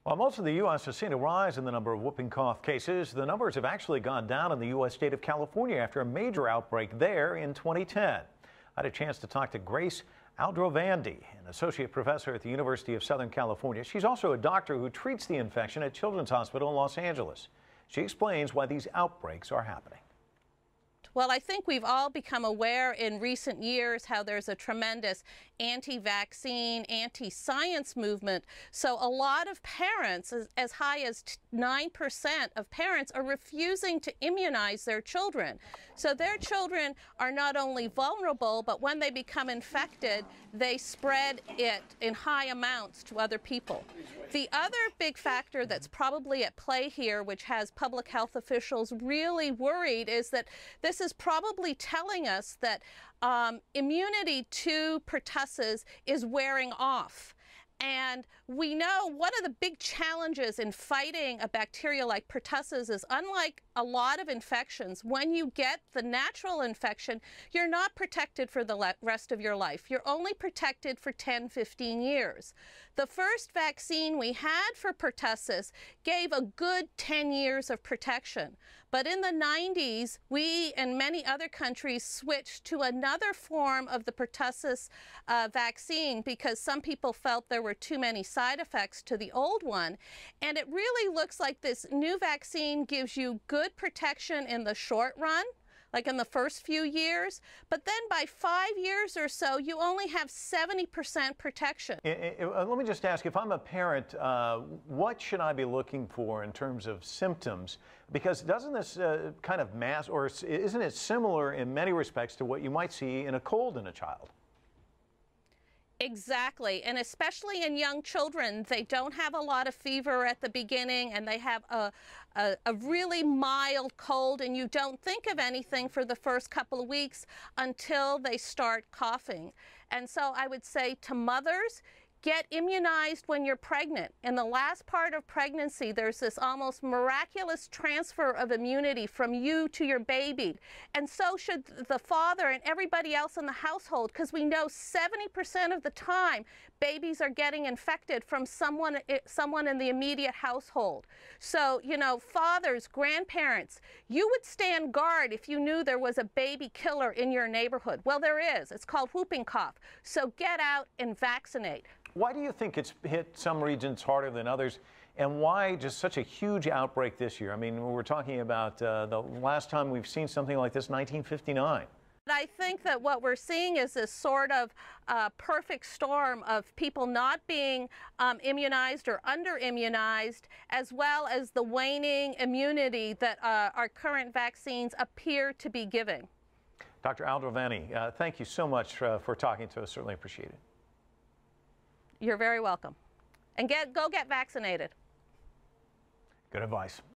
While most of the U.S. has seen a rise in the number of whooping cough cases, the numbers have actually gone down in the U.S. state of California after a major outbreak there in 2010. I had a chance to talk to Grace Aldrovandi, an associate professor at the University of Southern California. She's also a doctor who treats the infection at Children's Hospital in Los Angeles. She explains why these outbreaks are happening. Well, I think we've all become aware in recent years how there's a tremendous anti-vaccine, anti-science movement. So a lot of parents, as high as 9% of parents, are refusing to immunize their children. So their children are not only vulnerable, but when they become infected, they spread it in high amounts to other people. The other big factor that's probably at play here, which has public health officials really worried, is that this is probably telling us that immunity to pertussis is wearing off. And we know one of the big challenges in fighting a bacteria like pertussis is, unlike a lot of infections, when you get the natural infection, you're not protected for the rest of your life. You're only protected for 10, 15 years. The first vaccine we had for pertussis gave a good 10 years of protection. But in the 90s, we and many other countries switched to another form of the pertussis vaccine because some people felt there were too many side effects to the old one. And it really looks like this new vaccine gives you good protection in the short run, like in the first few years, but then by 5 years or so, you only have 70% protection. Let me just ask, if I'm a parent, what should I be looking for in terms of symptoms? Because doesn't this kind of mask, or isn't it similar in many respects to what you might see in a cold in a child? Exactly, and especially in young children, they don't have a lot of fever at the beginning, and they have a really mild cold, and you don't think of anything for the first couple of weeks until they start coughing. And so I would say to mothers, get immunized when you're pregnant. In the last part of pregnancy, there's this almost miraculous transfer of immunity from you to your baby. And so should the father and everybody else in the household, because we know 70% of the time babies are getting infected from someone in the immediate household. So, you know, fathers, grandparents, you would stand guard if you knew there was a baby killer in your neighborhood. Well, there is. It's called whooping cough. So get out and vaccinate. Why do you think it's hit some regions harder than others, and why just such a huge outbreak this year? I mean, we're talking about the last time we've seen something like this, 1959. I think that what we're seeing is this sort of perfect storm of people not being immunized or under-immunized, as well as the waning immunity that our current vaccines appear to be giving. Dr. Aldrovandi, thank you so much for talking to us. Certainly appreciate it. You're very welcome. And go get vaccinated. Good advice.